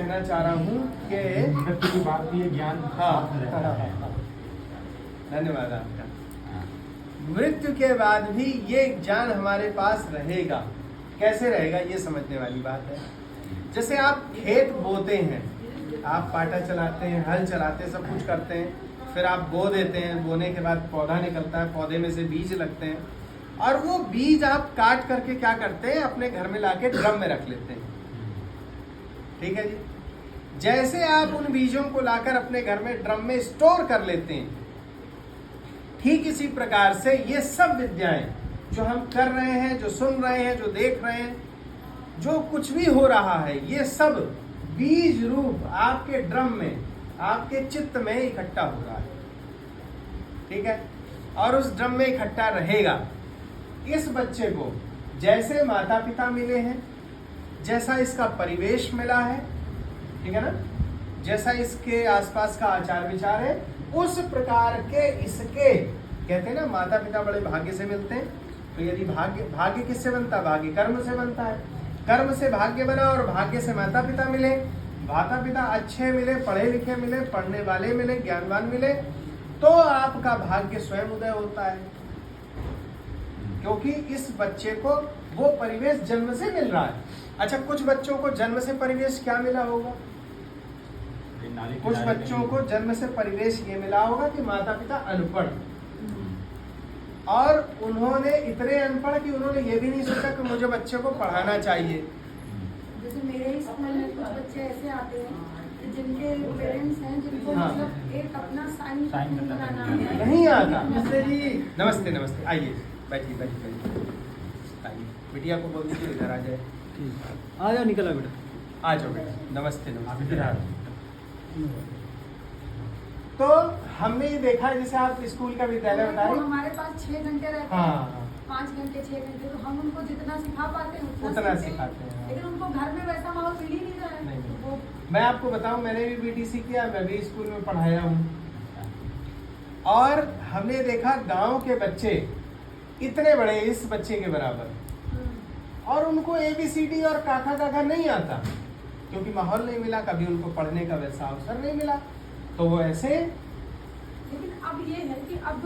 कहना चाह रहा हूँ कि मृत्यु की बात ये ज्ञान धन्यवाद आपका। मृत्यु के बाद भी ये ज्ञान हमारे पास रहेगा। कैसे रहेगा ये समझने वाली बात है। जैसे आप खेत बोते हैं, आप पाटा चलाते हैं, हल चलाते हैं, सब कुछ करते हैं, फिर आप बो देते हैं, बोने के बाद पौधा निकलता है, पौधे में से बीज लगते हैं और वो बीज आप काट करके क्या करते हैं, अपने घर में लाके ड्रम में रख लेते हैं। ठीक है जी। जैसे आप उन बीजों को लाकर अपने घर में ड्रम में स्टोर कर लेते हैं, ठीक इसी प्रकार से ये सब विद्याएं जो हम कर रहे हैं, जो सुन रहे हैं, जो देख रहे हैं, जो कुछ भी हो रहा है, ये सब बीज रूप आपके ड्रम में, आपके चित्त में इकट्ठा हो रहा है। ठीक है। और उस ड्रम में इकट्ठा रहेगा। इस बच्चे को जैसे माता पिता मिले हैं, जैसा इसका परिवेश मिला है, ठीक है ना, जैसा इसके आसपास का आचार विचार है, उस प्रकार के इसके कहते हैं ना, माता पिता बड़े भाग्य से मिलते हैं। तो यदि भाग्य किससे बनता है? भाग्य कर्म से बनता है। कर्म से भाग्य बना और भाग्य से माता पिता मिले, माता पिता अच्छे मिले, पढ़े लिखे मिले, पढ़ने वाले मिले, ज्ञानवान मिले, तो आपका भाग्य स्वयं उदय होता है। क्योंकि इस बच्चे को वो परिवेश जन्म से मिल रहा है। अच्छा, कुछ बच्चों को जन्म से परिवेश क्या मिला होगा? कुछ बच्चों को जन्म से परिवेश ये मिला होगा कि माता पिता अनपढ़, और उन्होंने इतने अनपढ़ कि उन्होंने ये भी नहीं सोचा कि मुझे बच्चे को पढ़ाना चाहिए। जैसे मेरे ही स्कूल में कुछ बच्चे ऐसे आते हैं जिनके पेरेंट्स हैं, जिनको मतलब एक अपना साइन कराना नहीं आता। नमस्ते नमस्ते, आइए बैठिए बैठिए बैठिए, आइए बिटिया को बोल दीजिए इधर आ जाए। आ जाओ, निकला बेटा, आ जाओ बेटा। नमस्ते नमस्ते। तो हमने ये देखा है, जैसे आप स्कूल का विद्यालय बता रहे हैं, हमारे पास 6 घंटे रहते हाँ, हैं, 5 घंटे 6 घंटे, तो हम उनको जितना सिखा पाते हैं उतना सिखाते हैं। लेकिन उनको घर में वैसा माहौल मिल ही नहीं रहा है। नहीं। तो वो मैं आपको बताऊं, मैंने भी बीटीसी किया, मैं भी स्कूल में पढ़ाया हूँ, और हमने देखा गांव के बच्चे इतने बड़े, इस बच्चे के बराबर, और उनको ABCD और काका काका नहीं आता, क्योंकि माहौल नहीं मिला, कभी उनको पढ़ने का वैसा अवसर नहीं मिला, तो वो ऐसे। लेकिन अब ये है कि अब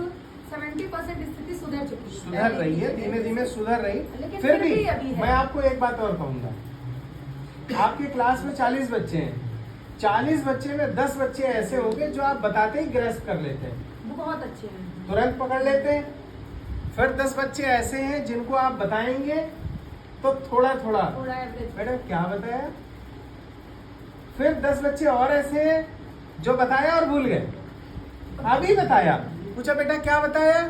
70% स्थिति सुधर चुकी है, सुधर रही है, धीमे धीमे सुधर रही। लेकिन फिर भी अभी है। मैं आपको एक बात और कहूंगा, आपके क्लास में 40 बच्चे हैं, 40 बच्चे में 10 बच्चे ऐसे होंगे जो आप बताते ही ग्रैस्प कर लेते हैं, वो बहुत अच्छे हैं, तुरंत पकड़ लेते हैं। फिर 10 बच्चे ऐसे हैं जिनको आप बताएंगे तो थोड़ा थोड़ा एवरेज। मैडम क्या बताया। फिर 10 बच्चे और ऐसे हैं जो बताया और भूल गए, अभी बताया, पूछा बेटा क्या बताया,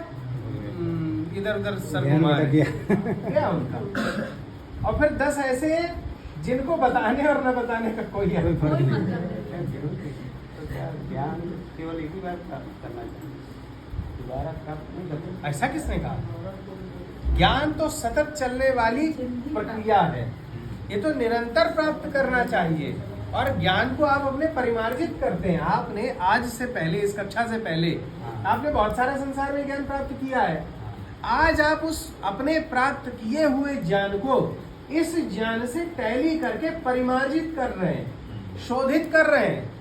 इधर उधर सर घुमा क्या उनका। और फिर 10 ऐसे हैं जिनको बताने और न बताने का कोई फर्क नहीं। ज्ञान केवल एक ही बार प्राप्त करना चाहिए, दोबारा प्राप्त नहीं करते। ऐसा किसने कहा? ज्ञान तो सतत चलने वाली प्रक्रिया है, ये तो निरंतर प्राप्त करना चाहिए। और ज्ञान को आप अपने परिमार्जित करते हैं। आपने आज से पहले, इस कक्षा से पहले आपने बहुत सारा संसार में ज्ञान प्राप्त किया है। आज आप उस अपने प्राप्त किए हुए ज्ञान को इस ज्ञान से टैली करके परिमार्जित कर रहे हैं, शोधित कर रहे हैं।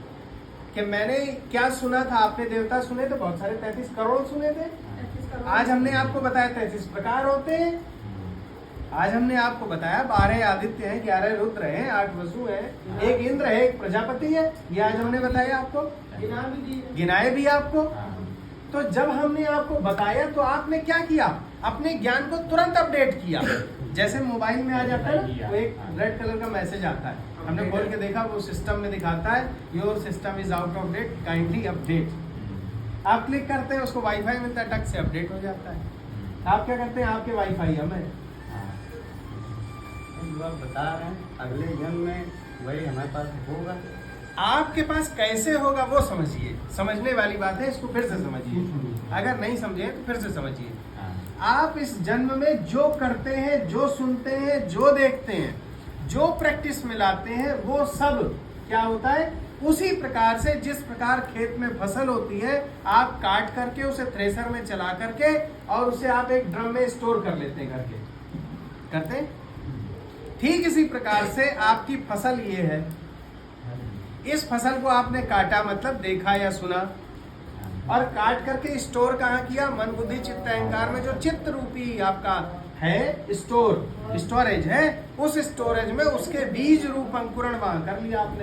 कि मैंने क्या सुना था, आपने देवता सुने थे, बहुत सारे 33 करोड़ सुने थे। आज हमने आपको बताया 33 प्रकार होते हैं। आज हमने आपको बताया 12 आदित्य हैं, 11 रुद्र हैं, 8 वसु हैं, 1 इंद्र है, 1 प्रजापति है। ये आज हमने बताया आपको, गिनाए भी आपको। तो जब हमने आपको बताया तो आपने क्या किया? अपने ज्ञान को तुरंत अपडेट किया। जैसे मोबाइल में आ जाता है ना, वो एक रेड कलर का मैसेज आता है, हमने खोल के देखा, वो सिस्टम में दिखाता है your system is out of date, kindly update. आप क्लिक करते हैं, उसको वाईफाई मिलता है, टक से अपडेट हो जाता है। आप क्या करते हैं? आपके वाईफाई हमें आप बता रहे हैं अगले जन्म में वही हमारे पास होगा। आपके पास कैसे होगा वो समझिए, समझने वाली बात है, इसको फिर से समझिए। अगर नहीं समझे तो फिर से समझिए। आप इस जन्म में जो करते हैं, जो सुनते हैं, जो देखते हैं, जो प्रैक्टिस में लाते हैं, वो सब क्या होता है? उसी प्रकार से जिस प्रकार खेत में फसल होती है, आप काट करके उसे थ्रेसर में चला करके और उसे आप एक ड्रम में स्टोर कर लेते हैं करके, करते हैं। ठीक इसी प्रकार से आपकी फसल ये है, इस फसल को आपने काटा मतलब देखा या सुना, और काट करके स्टोर कहाँ किया? मन बुद्धि चित्त अहंकार में जो चित्त रूपी आपका है स्टोरेज है, उस स्टोरेज में उसके बीज रूप अंकुरण वहां कर लिया आपने।